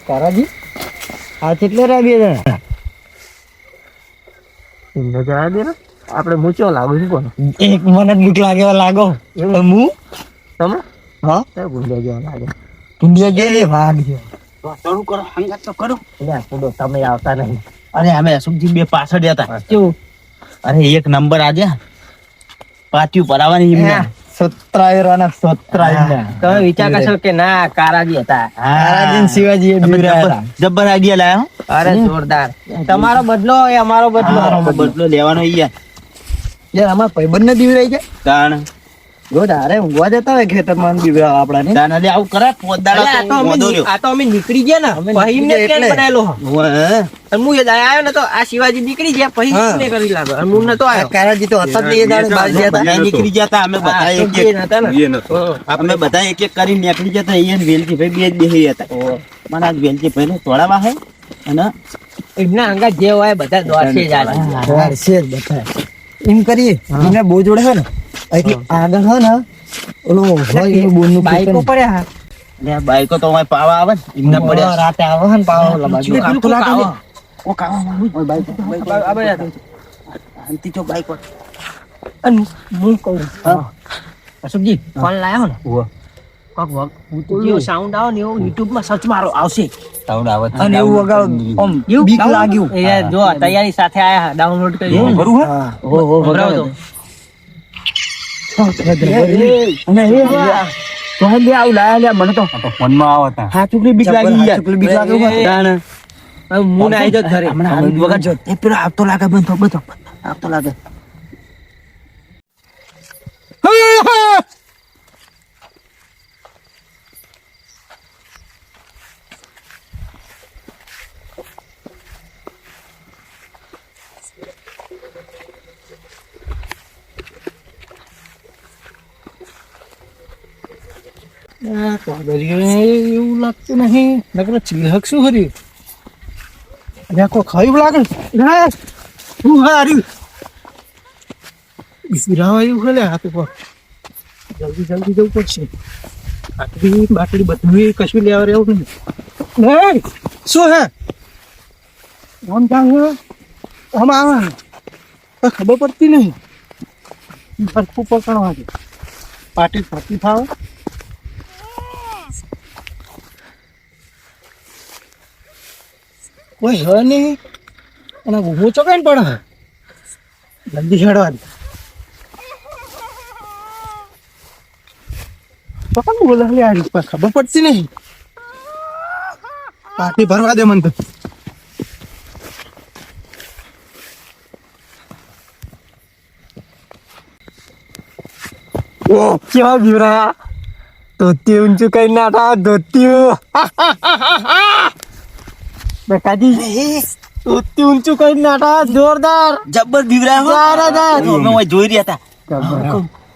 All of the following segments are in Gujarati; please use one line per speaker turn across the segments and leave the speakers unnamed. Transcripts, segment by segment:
કારાજી આ કેટલે રાબી
આપડે મૂચો લાગુ છું કોણ
એક મને બીક લાગે લાગો હું
તમે
હા
ગુંડિયા જેવા લાગે
ગુંડિયા જે ભાગ છે
શરૂ કરો હંગાત તો કરો
તમે આવતા નહીં અરે અમે અશુભજી બે પાછળ હતા
કેવું
અરે એક નંબર આજે પાટિયું પરાવાની એમને સત્રાયરાના સત્રાયના
તમે વિચાર કરશો કે ના કારાજી હતા
કારાજી શિવાજી એ બીવરાયા જબ્બર આઈડિયા લાયા
અરે જોરદાર તમારો બદલો એ અમારો
બદલો લેવાનો
યાર અમાર ભાઈબંધ ને બીવરાઈ જાય
તાણ
ગોડ અરે ઊંઘવા જતા હોય ખેતરમાં બીવરાવ આપડા ને
તાણ આવું કરે પોદાડા
આ તો અમે નીકળી ગયા ને પછી ને પ્લાન બનાવેલો અને હું એ આયો ને તો આ શિવાજી નીકળી ગયા પછી ને કરી લાગો અને હું નતો આયો કારાજી તો હતા જ એ દાડે બાજ ગયા હતા
નીકળી ગયા અમે બધા એક એક
હતા ને
આપણે બધા એક એક કરીને નીકળી જતા અહીંયા વેલજી ભાઈ બે જ બેહી હતા મને આજ વેલજી ભાઈ નું તોડાવા હે અને
એમના અંગા જે હોય બધા દોડશે જ
દોડશે જ બધા
એમ કરીએ એમને બહુ જોડે છે ને એટલે આગળ હે ને ઓલો બોનનું બાઈકો પડ્યા
ને બાઈકો તો અહીં પાવા આવે ને એમને પડ્યા
રાતે આવે ને પાવા બાજુ
કાકો લાગે ઓ કાવા બાઈકો
આવે
અંતિ તો બાઈકો
અને હું કહું અશોકજી ફોન લાવ્યો ને કોક જેવો સાઉન્ડ આવે ને એવું યુટ્યુબ માં સર્ચ મારો આવશે
સાઉન્ડ આવે
અને એવું વગાડો આમ બીક લાગ્યું એ જો તૈયારી સાથે આયા ડાઉનલોડ કરી
કરું હે
ઓહો વગાડો
અને એ તો હે બે આવ લાયા મને તો ફોન માં આવતા હા ચુકલી બીક લાગી યાર ચુકલી બીક લાગે તાણ
હું આઈ જો ઘરે
હમણાં વગાડજો એ પેલો આવતો લાગે બંધો બધો આવતો લાગે
એવું લાગતું નહીં નકર ચીલહક શું હર્યું અરે કોઈ ખાયું લાગે શું હાર્યું બિરાવા એવું ખલે હાથ ઉપર જલ્દી જવું પડશે આટલી બાટલી બધું કશું લેવા રહેવું નહીં શું હે આમ જાણ આમ આવે ખબર પડતી નહીં ભરપૂર પકડવા છે પાટી ફાટી થાવ કોઈ હે નહીં અને હું ચોકાઈને પડે જલ્દી છેડવા દે પકડ બોલે આ રીત ખબર પડતી નહીં પાટી ભરવા દે મને તો ઓ કેવા બીવરા ધોતી ઊંચું કઈ નાટા ધોતી બેટાજી ધોતી ઊંચું કઈ નાટા જોરદાર
જબ્બર બીવરાયા અમે જોઈ રહ્યા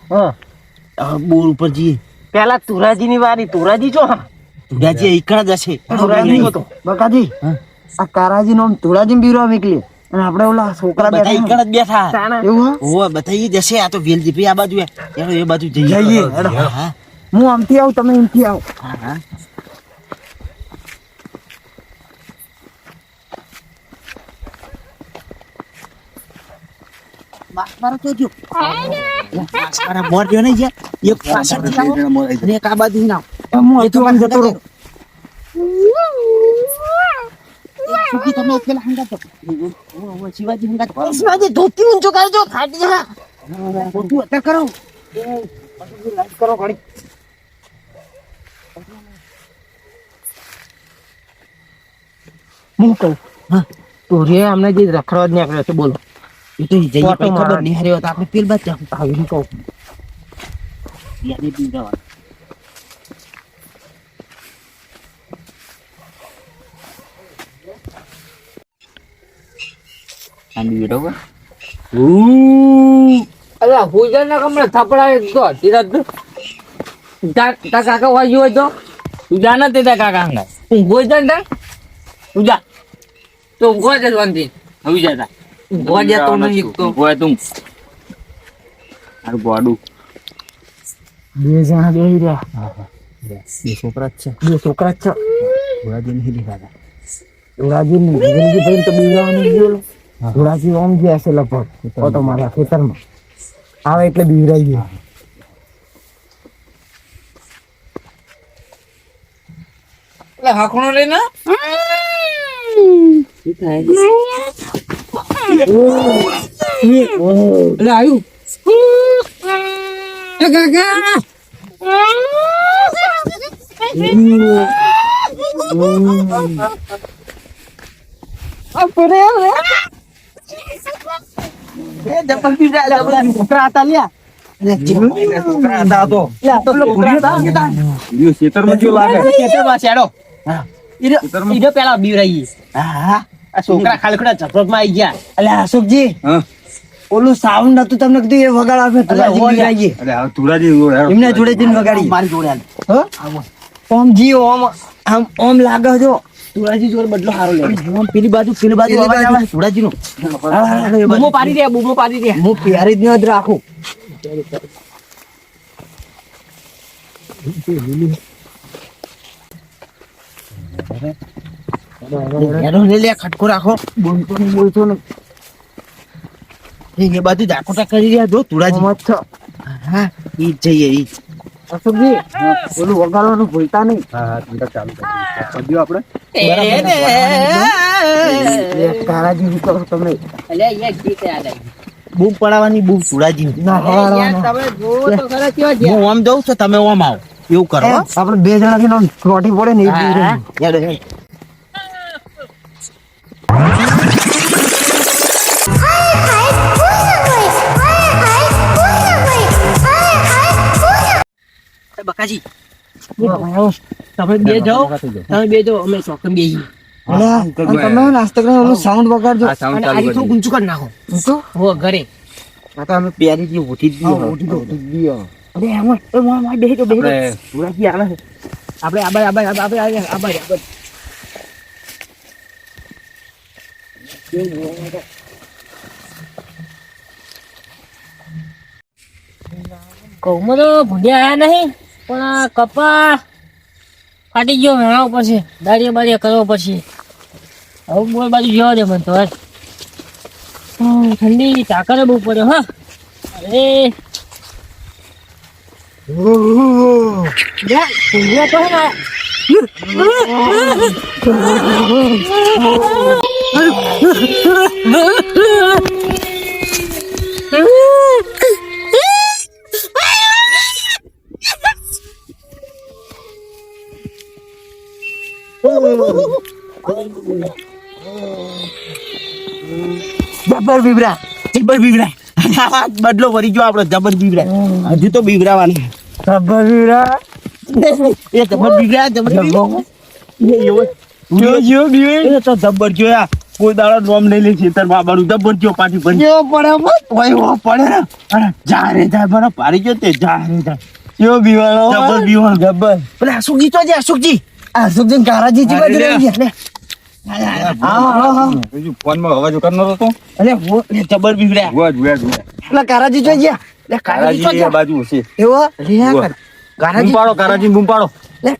હતા બોર ઉપર જઈએ
પેલા તુરાજી ની વારી તુરાજી જો
તુરાજી એકણ જ હશે
બકાજી આ કારાજી નો તુરાજી બીવરા નીકળી અને આપણે ઓલા છોકરા
બધા એકણ જ બેઠા
એવું
હોવા બતાઈ જશે આ તો વેલજી ભાઈ આ બાજુ એ બાજુ જઈએ
હું આમથી આવું તમે એમથી આવો
હા મારા તો જો મારા મોર જો નહીં એક પાછળથી આવો અને એક આ બાજુ ના
હું તો આમ જતો રહું
સુકી તમે પેલા હંગા તો શિવાજી હંગા તો
શિવાજી ધોતી ઊંચો કરજો ફાટી જરા
તું અત્યારે કરો લાઈટ કરો ઘડી
હું કહું હા તો રે અમને જે રખડવા જ નીકળ્યો છે બોલો
એ તો જઈએ ખબર નહીં હાર્યો તો આપણે પેલ બાદ
આવી કહું
યાની બીવરાવા આંડી બેઠો
અરે હુજર ના કમરે થપડાય તો તીરત તા કાકા વાજી હોય તો તું જાના તે તા કાકા હંગા ઊંઘો જ તા તું જા તો ઊંઘો જ વંતી હવે જાતા ઊંઘો જ તો નહીં તો હોય તું
આ ગોડું
બે જણા બેહી રહ્યા
બે છોકરા જ છે.
બે છોકરા જ છે.
ધોળાજી નહીં દેખાતા.
ધોળાજી ને ધીરેજી ભાઈ તો બીવરાવાનું ગયો. ધોળાજી ઓમ ગયા છે લગભગ ઓટો મારા ખેતરમાં આવે એટલે બીવરાઈ ગયો.
એટલે હાખણો લઈને એટલે આવ્યું એ કાકા
છોકરા હતા લ્યા
છોકરા હતા તો. ઈયો ખેતરમાં કેવું લાગે?
પેલા બીવરાઈ આ છોકરા ખાલખડા ઝપટમાં આવી ગયા.
અલ્યા અશોકજી
હા.
ઓલું સાઉન્ડ હતું તમને કીધું એ વગાડવા
અરે આ ધોળાજી
એમના જોડે જઈને વગાડી
મારી જોડે
ઓમ જી ઓમ આમ ઓમ લાગે જો
તુળાજી જોડે બદલો સારો લે
ઓમ પેલી બાજુ અવાજ આવે સુડાજી નો
બૂમો પાડી દે
હું પ્યારી જ ન રાખું
ખટકો રાખો
બોલતો ને
એ બાજુ જાકોટા કરી રહ્યા જો તુળાજી
મત છો
હા ઈ જ જઈએ ઈ
અશોકજી ઓલું વગાડવાનું ભૂલતા નહીં
હા ચાલુ કરી આપણે
તારાજી વિચારો તમે
બૂમ પડાવવાની બૂમ તુળાજી
ના હવાડવાના
હું આમ જઉં છું તમે ઓમ આવો એવું કરો હો.
આપણે બે જણા થી રોટી પડે ને
હા, હેડો, હેડો. બકાજી તમે બે જાઓ અમે ચોકમ બે
તમે નાસ્તો કરીને ઓલું સાઉન્ડ વગાડજો
આ sound
અને
ચાલુ
આ
કરી
થોડું ઊંચું કરી નાખો
ઊંચું?
હો ઘરે
આ તો અમે પ્યારી થી ઉઠી જ ગયો.
અરે એમાં બેહી તો
આપણે
તુળાજી આવે છે. આપણે આબાઈ
કૌમાં તો ભૂંડ્યા આયા નહીં પણ આ કપા ફાટી ગયો મેળાવ પછી દાડિયા બાડિયા કરવો પછી હવે બોલ બાજુ જવા દે મને તો ઠંડી તાકરે બહુ પડ્યો હા અરે ભૂંડિયા તો હે
જબર બીવરા બદલો વળી ગયો આપણો જબર બીવરા હજુ તો બીવરાવાની એ જબર બીવરા એ તો જબર જોયા કોઈ દાડો નોમ નહીં લે ખેતર માં બારું જબર જો પાટી પડી પડે ને અરે જા રે જા મને પાડી ગયો તે જા રે જા કેવો બીવાળો જબર બીવાળો જબર પેલા અશોકજી તો છે અશોકજી
કારાજી જેવા જ રહી ગયા
ફોનમાં અવાજ કરનો હતો.
અરે જબર બીવરા
પેલા કારાજી જોઈ ગયા
કારાજી એ બાજુ હશે.
એવો
બૂમ પાડો કારાજી બૂમ પાડો.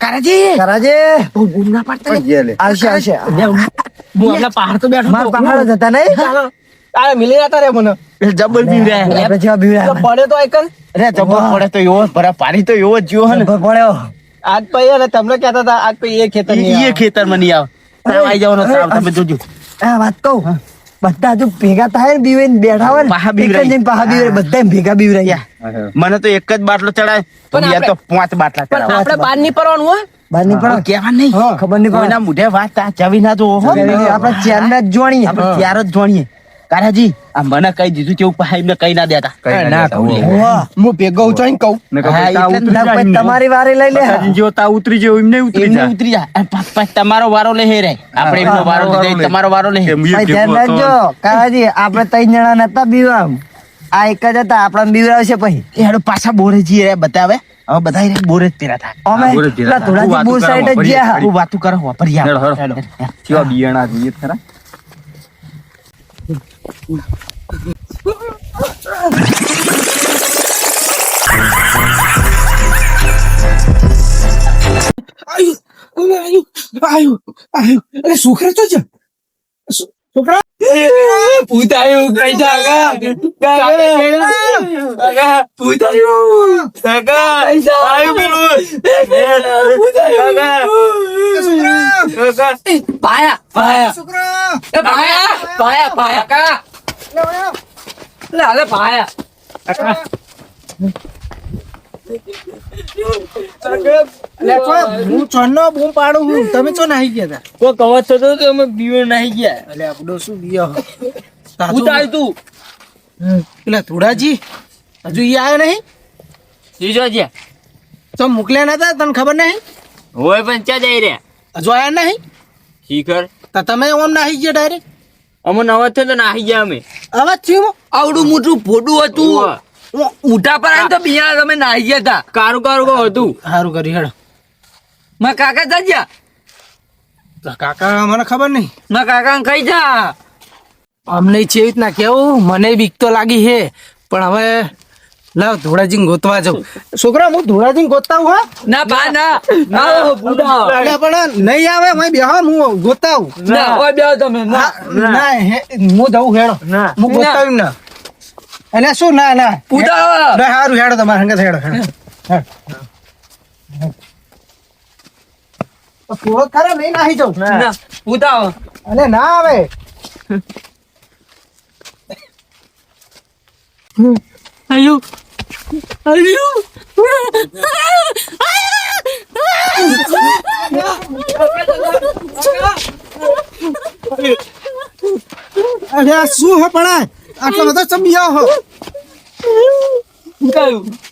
કારાજી
બૂમ ના પાડતા
આવશે
હું આપણા પહાડ તો બેઠો
માર પહાડ જતા નહીં
તારે મિલી જતા રે મને જબર બીવરા
આપણે જેવા બીવડા
પડે તો આઈકન અરે જબર પડે તો એવો ભરા પાણી તો એવો જ જીવો હે ને
પડ્યો
આજ પછી અને તમને કહેતા હતા આજ પછી એ ખેતર નહીં એ ખેતર માં નહીં આવે આવી જવાનો તાવ તમે જોજો
આ વાત કહું બધા જો ભેગા થાય ને બીવે બેઠા હોય
પાહા
ને
બીવરાય.
એક જ જઈને પાહા બીવરાય, બધા ભેગા બીવરાયા
મને તો એક જ બાટલો ચડાય
પણ
યાર તો 5 બાટલા ચડાવે
આપણે બહાર નહીં પડવાનું હો
બહાર ની
પણ
પડો
કહેવા નહીં
ખબર નહીં પડે
કોઈના મુઢે વાત આ ચવી ના જો હો
આપણે ચેરના જ જોણીએ
આપણે ત્યાર જ જોણીએ કારાજી આ મને કહી દીધું કેવું પાહા એમને કઈ ના દેતા
કઈ ના
ના
દેતા.
કહું
વાહ.
હું ભેગો ઉચાઈને કહું
ના, પછી તમારી વારે લઈ લે
જેવો તાવ ઉતરી જેવો એમને ઉતરી
એમને
જાય.
ઉતરી જાય અને પાછ તમારો વારો લે હે રે આપણે એમનો વારો લીધો, તમારો વારો લે
એમ
ભાઈ
એ
ધ્યાન
ભેગો હતો.
રાખજો કાકાજી આપણે 3 જણા નતા બીવા આ એક જ હતા આપણા બીવરાવશે પછી
એ હાડો પાછા બોરે જઈએ રે બતાવે હવે બધા રે બોરે જ પેરા થાય
અમે
બોરે જ
પેલા ધોળાજી બોર સાઈડ જ ગયા
હું વાતું કરો વાપરી
હેડો, હેડો.
હેડો
કેવા બિયાણા જોઈએ જ ખરા.
અરે છોકરા તો છે છોકરા
પૂતાયું કઈ જાગા પૂતાયું કાકા આયુ પેલું પાયા પાયા
છોકરા
પાયા પાયા કા લે હાલે પાયા
હું ચોનો બૂમ પાડું છું તમે ચો નાહી ગયા
કોઈ કવચ થતો તો અમે બીવો નાહી ગયા
હતા અલે આપડો શું બીયો
પૂતાયું તું
પેલા થોડાજી હજુ ઈ આવ્યો નહીં
જીજો જ્યા
તો મોકલ્યા નતા તને ખબર નહીં
હોય પણ ચા જઈ રહ્યા
હજુ આવ્યા નહીં
શીખર
તો તમે ઓમ નાહી ગયા ડાયરેક્ટ
અમે નવા થયો તો નાહી ગયા અમે
આવા થયું
આવડું મોટું ફોડું હતું ઉઠા પર આવીને તો બિયા તમે નાહી ગયા હતા કારું કારું હતું
સારું કરી હેડો
મારા કાકા જા જ્યાં
તો કાકા મને ખબર નહીં
મારા કાકા કઈ જા
અમને છે એવી રીતના કેવું મને બીક તો લાગી હે પણ હવે લાવ ધોળાજીને ગોતવા જાઉં છોકરા હું ધોળાજીને ગોતતા હું હા
ના બા ના આવો બુડા
એટલે પણ નહીં આવે હું બેહો હું ગોતતા હું
ના ઓય બેહો તમે ના
ના હું જાઉં હેડો
ના.
હું ગોતતા ના એટલે શું ના ના
બુડા
ના સારું હેડો તમારે હંગત હેડો હેડો થોડો ખરા નહીં નાહી જાઉં
ના બુડા
અને ના આવે
આયુ આયુ
અરે આ શું હે પણ આટલા બધા ચમ્યા હો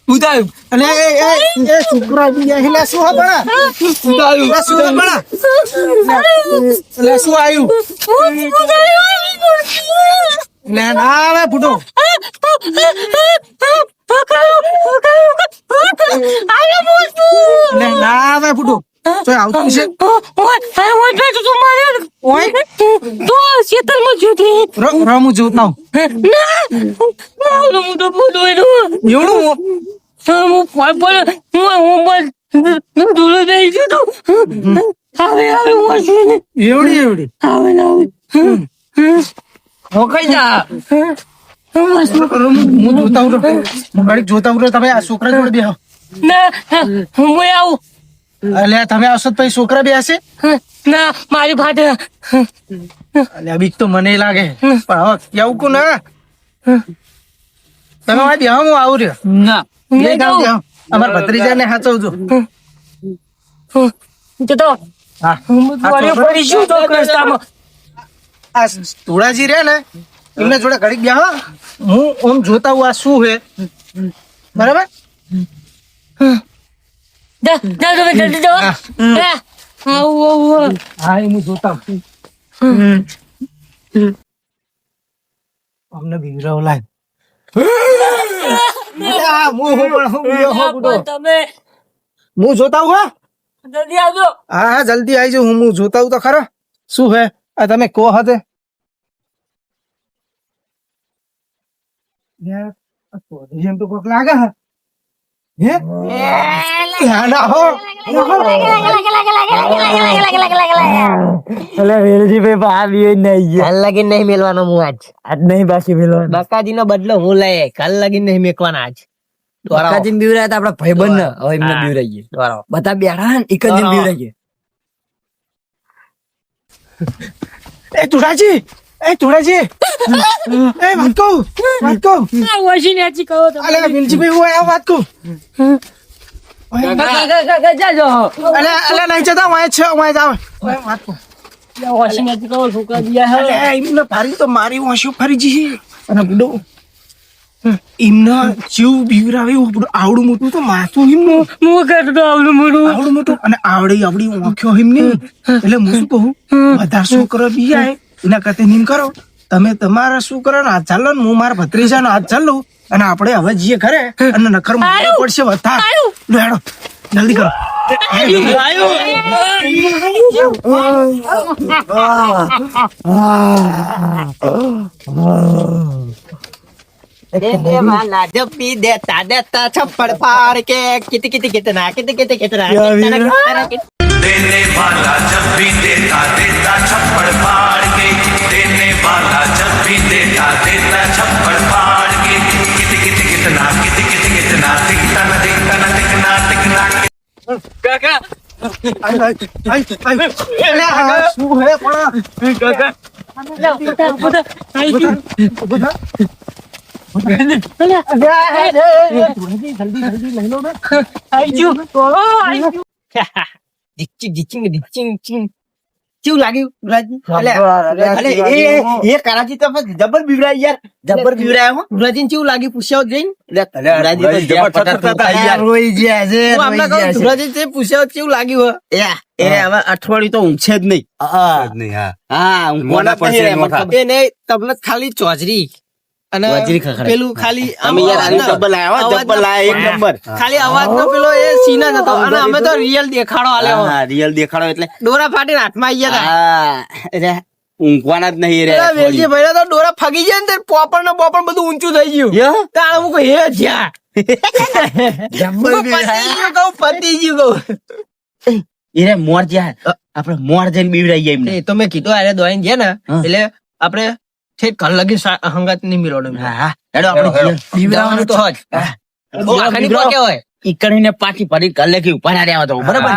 બુડાયું
અને એ છોકરા બી એટલે શું હે પણ
બુડાયું
શું હે પણ એટલે શું આવ્યું એટલે ના આવે ફૂટો એટલે ના આવે ફૂટો તો આવતું છે રમું જોતા એવડી એવડી
કઈ જા
હું જોતા હું ઘડીક જોતા હું તમે આ છોકરા જોડે બેહો એટલે તમે આવશો તો પછી છોકરા બે હશે
ના મારી ફાટે
એટલે બીક તો મને લાગે પણ હવે કેવું કુ ના તમે આ બેહો હું આવું રહ્યો
ના
બે ગામ બેહો અમારા ભત્રીજા ને સાચવજો
તો
હા
ફરી શું તો રસ્તામાં
આ ધોળાજી રે ને એમને જોડે ઘડીક બેહો હું ઓમ જોતા હું આ શું હે બરાબર
જા તમે જલ્દી જાઓ આવું
હા એ હું જોતા હું અમને બીવરાવ લાય
તમે
હું જોતા હું
જલ્દી આવજો
હા હા જલ્દી આવી જાઉં હું જોતા હું તો ખરો શું હે આ તમે કહો હતે એમ તો કોક લાગે હે ના હો
કાલ લગીન નહીં મેલવાનો હું આજ નહીં પાછી મેલવાનો બકાજી નો બદલો હું લઈ કાલ લગીન નહીં મેકવાના આજ બકાજી બીવરાય તો આપડા ભાઈ બંધ હવે એમને બીવરાઈએ બધા બેઠા ને એક જ બીવરાઈએ
એ તુડાજી એ તુડાજી એ વાત કહું
વસી ને કહો તો
અલે મિલજીભાઈ હું આ વાત કહું
જાજો
અલે નહીં જતા હું છે હું જાવ વાત કહું
વસી ને કહો છોકરા દિયા
અલે એમને ભારી તો મારી વાંસ્યો ફરી જી અને બુડો એમને જેવું બીવરાવે એવું બધું આવડું મોટું તો માથું એમનું
હું કરતો આવડું મોટું
અને આવડી ઓળખ્યો એમની એટલે હું શું કહું બધા છોકરો બી જાય એના કરતા નીમ કરો તમે તમારા શું કરો ને હાથ ચાલો ને હું મારા ભત્રીજાનો હાથ ચાલો અને આપણે હવે જઈએ ઘરે અને નખર મૂકવું પડશે વધા લો હેડો જલ્દી કરો
देने वाला जब भी देता देता छप्पड़ फाड़ के कितना
देने वाला जब भी देता देता छप्पड़ फाड़ के देने वाला जब भी देता देता छप्पड़ फाड़ के कितना दिखता टिकना
કાકા
શું હે પણ
કાકા
જલ્દી લઈ લો ને
કેવું લાગ્યું ગુલાજી? એ કરાચી તો જબર બીવરાય યાર, જબર બીવરાય હો. ગુલાજી કેવું લાગ્યું પૂછ્યા જઈને? ગુલાજી તો રોઈ ગયા છે. હું આમને કહું ગુલાજી તે પૂછ્યા કેવું લાગ્યું હો? એ હવે અઠવાડિયું તો ઊંઘશે જ નહીં. હા ઊંઘવાના પણ એ નહીં, તમને ખાલી ચોજરી અને પેલું ખાલી અમે યાર ડબલ આયા ડબલ આયા એક નંબર. ખાલી અવાજ તો પેલો એ સીન જ હતો અને અમે તો રિયલ દેખાડો આલ્યો. હા રિયલ દેખાડો એટલે ડોરા ફાટીને હાથમાં આવી ગયા હતા. એટલે ઊંઘવાના જ નહીં રે. વેલજી ભાઈ તો ડોરા ફાગી જાય ને પોપર ને પોપર બધું ઊંચું થઈ ગયું. તાળ હું કહું હે જ્યાં પતી ગયું કહું એને મોર જ્યાં આપણે મોર જઈને બીવરાઈ જાય એમને. તો મેં કીધું અરે દોઈને ગયા ને એટલે આપણે ઘર લગી હંગાત નહીં મિલવાનું. બીવરાવાનું તો જ કેવાય ઈકડીને પાછી પડી ઘર લગી ઉભા ના રહ્યા તો બરાબર.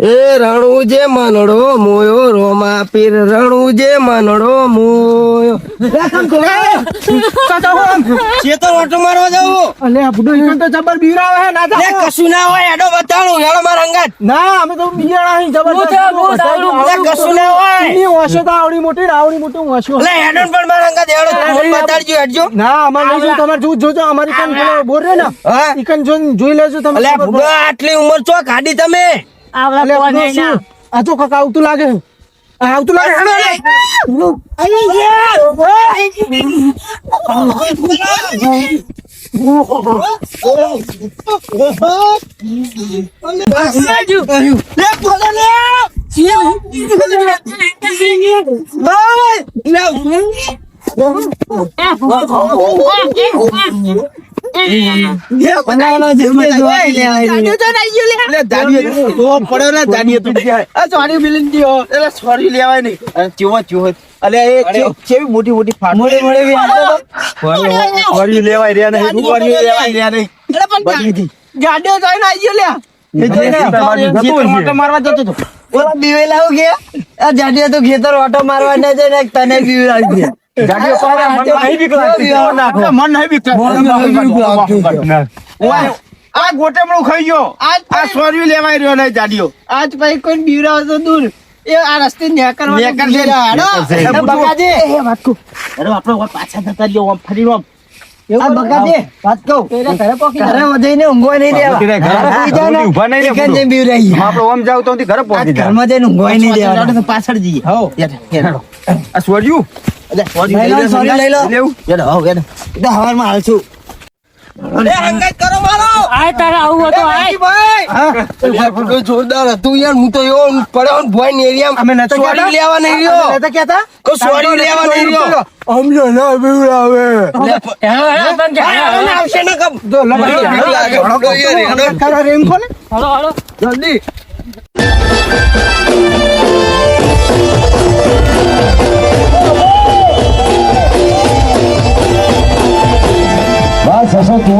એ રણુજે મનડો મોયો રોમા પીર રણુજે મનડો મોયો ચેતર ઓટો મારવા જાવ.
અલે આ બુડો ઈકન તો જબર બીવરાવે હે ના જા
કશું ના હોય એડો બતાડું હેડો માર અંગાત.
ના અમે તો બીજાણા અહીં જબર
કશું ના હોય
ની વાસો તો આવડી મોટી વાસો
એટલે હેડો પણ માર અંગાત હેડો મને બતાડજો હેડજો.
ના અમાર નહીં જોયું, તમારે જોજો અમારી કન પેલો બોર રે ને
હા
ઈકન જોઈ લેજો તમે.
અલે બુડો આટલી ઉંમર ચો કાઢી તમે.
આ તો કાકા આવતું લાગે
મોટી મોટી લેવાય રહ્યા નહીં.
ગાડીઓ જોઈને આવી ગયો મારવા જતો હતો. બીવે લાવું કે આ જાડિયા તો ખેતર ઓટો મારવા ના જાય ને તને બીવે આવી ગયા.
આ ગોટેમણું ખાઈ ગયો. આ સોર્યું લેવાય રહ્યો નહીં જાડીઓ.
આજ ભાઈ કોઈ બીવરાવ તો દૂર એ આ રસ્તે
પાછા થતા રહ્યો આમ ફરી આમ.
વાત કહું ઘરે જઈને ઊંઘવા નહીં દેવા. ઘરમાં જઈને ઊંઘવા નહીં દેવા.
પાછળ જઈએ.
આ સોર્યું લઈ લો હવારમાં હાલશું. જોરદાર હતું યાર. હું તો એવો પડ્યો ભોય ને એરિયા સોરી લેવા નહીં રહ્યો. સોરી લેવા નહીં રહ્યો. અમને ના બીવડાવે આવશે ને જલ્દી.
બસ હસો તું